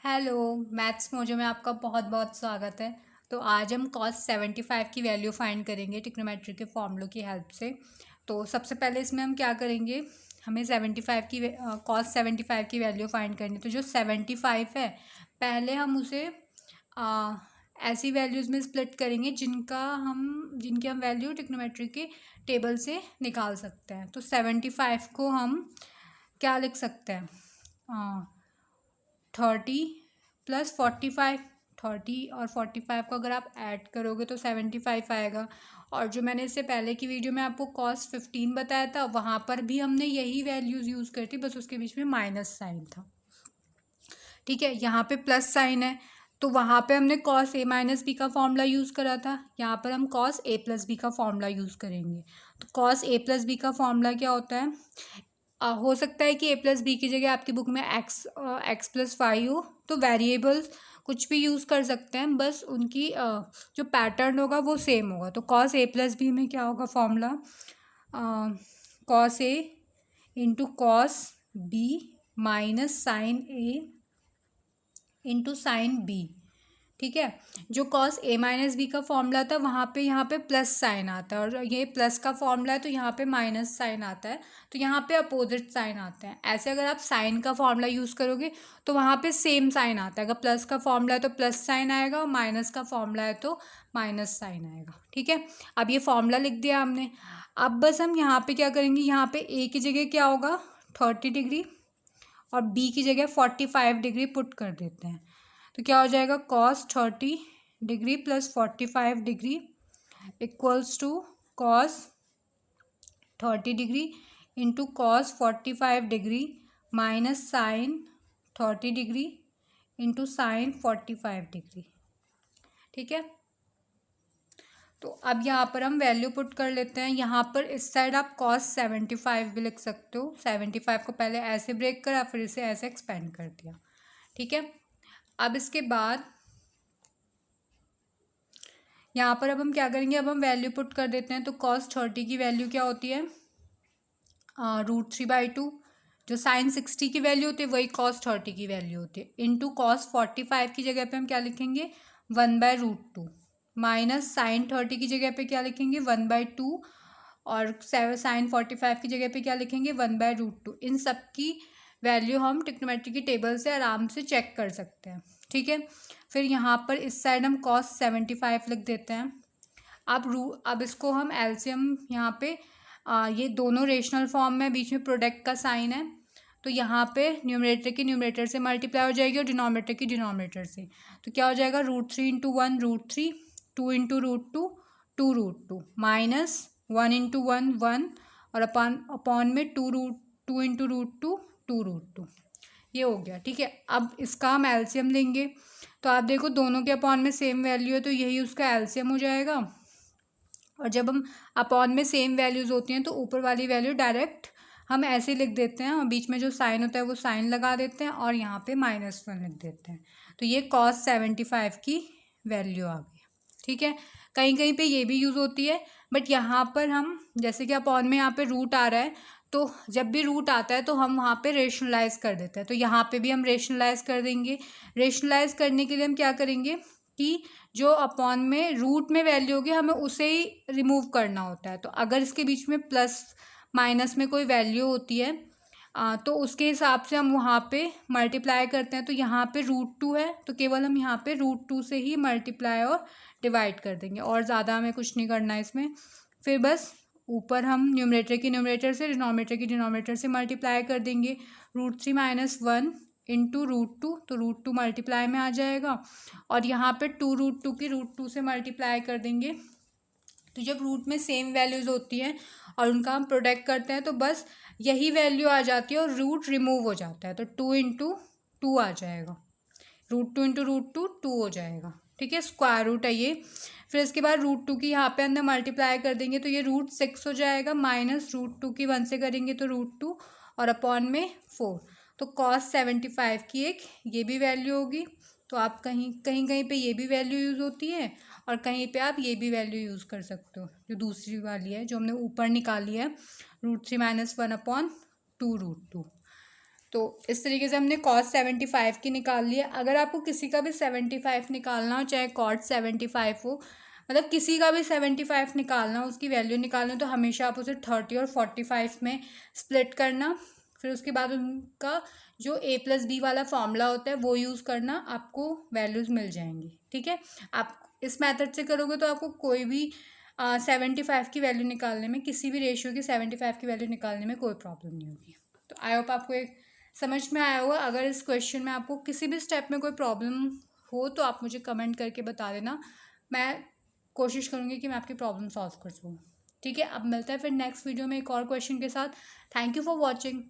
Hello. Maths mojo में आपका बहुत बहुत स्वागत है। तो आज हम cos 75 की वैल्यू फाइंड करेंगे ट्रिग्नोमेट्री के फॉर्मूलों की हेल्प से। तो सबसे पहले इसमें हम क्या करेंगे, हमें 75 की cos 75 की वैल्यू फाइंड करनी। तो जो 75 है पहले हम उसे ऐसी वैल्यूज़ में स्प्लिट करेंगे जिनकी हम वैल्यू ट्रिग्नोमेट्री के टेबल से निकाल सकते हैं। तो 75 को हम क्या लिख सकते हैं, 30 प्लस 45। 30 और 45 को अगर आप ऐड करोगे तो 75 आएगा। और जो मैंने इससे पहले की वीडियो में आपको cos 15 बताया था, वहाँ पर भी हमने यही वैल्यूज़ यूज़ करी थी, बस उसके बीच में माइनस साइन था। ठीक है, यहाँ पे प्लस साइन है तो वहाँ पे हमने cos a माइनस बी का फॉर्मूला यूज़ करा था, यहाँ पर हम cos a प्लस बी का फॉर्मूला यूज़ करेंगे। तो cos a प्लस बी का फॉर्मूला क्या होता है, हो सकता है कि a प्लस बी की जगह आपकी बुक में x प्लस वाई हो, तो वेरिएबल्स कुछ भी यूज़ कर सकते हैं, बस उनकी जो पैटर्न होगा वो सेम होगा। तो cos a प्लस बी में क्या होगा formula, cos a into cos b minus sine a into sine B. ठीक है, जो cos a माइनस बी का फॉर्मूला था वहाँ पे यहाँ पे प्लस साइन आता है, और ये प्लस का फॉर्मूला है तो यहाँ पे माइनस साइन आता है, तो यहाँ पे अपोजिट साइन आते हैं। ऐसे अगर आप साइन का फॉर्मूला यूज़ करोगे तो वहाँ पे सेम साइन आता है। अगर प्लस का फॉर्मूला है तो प्लस साइन आएगा, और माइनस का फॉर्मूला है तो माइनस साइन आएगा। ठीक है, अब ये फॉर्मूला लिख दिया हमने। अब बस हम यहाँ पे क्या करेंगे, यहाँ पे ए की जगह क्या होगा 30 डिग्री और बी की जगह 45 डिग्री पुट कर देते हैं। तो क्या हो जाएगा, cos 30 degree plus 45 degree equals to cos 30 degree into cos 45 degree minus sine 30 degree into sine 45 degree. ठीक है, तो अब यहाँ पर हम वैल्यू पुट कर लेते हैं। यहाँ पर इस साइड आप cos 75 भी लिख सकते हो। 75 को पहले ऐसे ब्रेक करा, फिर इसे ऐसे एक्सपेंड कर दिया। ठीक है, अब इसके बाद यहाँ पर अब हम क्या करेंगे, अब हम वैल्यू पुट कर देते हैं। तो cos 30 की वैल्यू क्या होती है, √3/2। जो साइन 60 की वैल्यू होती है वही cos 30 की वैल्यू होती है, इंटू cos 45 की जगह पे हम क्या लिखेंगे 1/√2, माइनस साइन 30 की जगह पे क्या लिखेंगे 1/2, और साइन 45 की जगह पे क्या लिखेंगे 1/√2। इन सब की वैल्यू हम ट्रिग्नोमेट्री की टेबल से आराम से चेक कर सकते हैं। ठीक है, फिर यहाँ पर इस साइड हम cos 75 लिख देते हैं। अब इसको हम एलसीएम यहाँ पे ये दोनों रेशनल फॉर्म में, बीच में प्रोडक्ट का साइन है, तो यहाँ पे न्यूमरेटर की न्यूमरेटर से मल्टीप्लाई हो जाएगी और डिनोमिनेटर की डिनोमिनेटर से। तो क्या हो जाएगा √3 इंटू 1 √3, 2 इंटू √2 2 √2, माइनस 1 इंटू 1 1, और अपॉन में 2 इंटू √2 2 √2। ये हो गया। ठीक है, अब इसका हम एलसीएम लेंगे। तो आप देखो दोनों के अपॉन में सेम वैल्यू है, तो यही उसका एलसीएम हो जाएगा। और जब हम अपॉन में सेम वैल्यूज़ होती हैं तो ऊपर वाली वैल्यू डायरेक्ट हम ऐसे लिख देते हैं, और बीच में जो साइन होता है वो साइन लगा देते हैं, और यहाँ पे -1 लिख देते हैं। तो ये cos 75 की वैल्यू आ गई। ठीक है, कहीं कहीं पे ये भी यूज़ होती है, बट यहाँ पर हम जैसे कि अपॉन में यहाँ पे रूट आ रहा है, तो जब भी रूट आता है तो हम वहाँ पे रेशनलाइज कर देते हैं। तो यहाँ पे भी हम रेशनलाइज कर देंगे। रेशनलाइज करने के लिए हम क्या करेंगे कि जो अपॉन में रूट में वैल्यू होगी हमें उसे ही रिमूव करना होता है। तो अगर इसके बीच में प्लस माइनस में कोई वैल्यू होती है तो उसके हिसाब से हम वहाँ पे मल्टीप्लाई करते हैं। तो यहाँ पे √2 है तो केवल हम यहाँ पे √2 से ही मल्टीप्लाई और डिवाइड कर देंगे, और ज़्यादा हमें कुछ नहीं करना है इसमें। फिर बस ऊपर हम न्यूमरेटर की न्यूमरेटर से, डिनोमिनेटर की डिनोमिनेटर से मल्टीप्लाई कर देंगे। √3 - 1 इंटू √2, तो √2 मल्टीप्लाई में आ जाएगा, और यहाँ पे 2 √2 की √2 से मल्टीप्लाई कर देंगे। तो जब रूट में सेम वैल्यूज़ होती हैं और उनका हम प्रोडक्ट करते हैं तो बस यही वैल्यू आ जाती है और रूट रिमूव हो जाता है। तो 2 इंटू 2 आ जाएगा, √2 इंटू √2 2 हो जाएगा। ठीक है, स्क्वायर रूट है ये। फिर इसके बाद √2 की यहाँ पे अंदर मल्टीप्लाई कर देंगे तो ये √6 हो जाएगा, माइनस √2 की 1 से करेंगे तो √2, और अपॉन में 4। तो cos 75 की एक ये भी वैल्यू होगी। तो आप कहीं कहीं पे ये भी वैल्यू यूज़ होती है, और कहीं पे आप ये भी वैल्यू यूज़ कर सकते हो, जो दूसरी वाली है जो हमने ऊपर निकाली है, √3 - 1 अपॉन 2 √2। तो इस तरीके से हमने cos 75 की निकाल लिया। अगर आपको किसी का भी 75 निकालना हो, चाहे cot 75 हो, मतलब किसी का भी 75 निकालना हो, उसकी वैल्यू निकालना हो, तो हमेशा आप उसे 30 और 45 में स्प्लिट करना। फिर उसके बाद उनका जो a+b वाला फॉर्मूला होता है वो यूज़ करना, आपको वैल्यूज़ मिल जाएंगी। ठीक है, आप इस मेथड से करोगे तो आपको कोई भी 75 की वैल्यू निकालने में, किसी भी रेशियो की 75 की वैल्यू निकालने में कोई प्रॉब्लम नहीं होगी। तो आई होप आपको एक समझ में आया होगा। अगर इस क्वेश्चन में आपको किसी भी स्टेप में कोई प्रॉब्लम हो तो आप मुझे कमेंट करके बता देना, मैं कोशिश करूँगी कि मैं आपकी प्रॉब्लम सॉल्व कर सकूँ। ठीक है, अब मिलता है फिर नेक्स्ट वीडियो में एक और क्वेश्चन के साथ। Thank you for watching.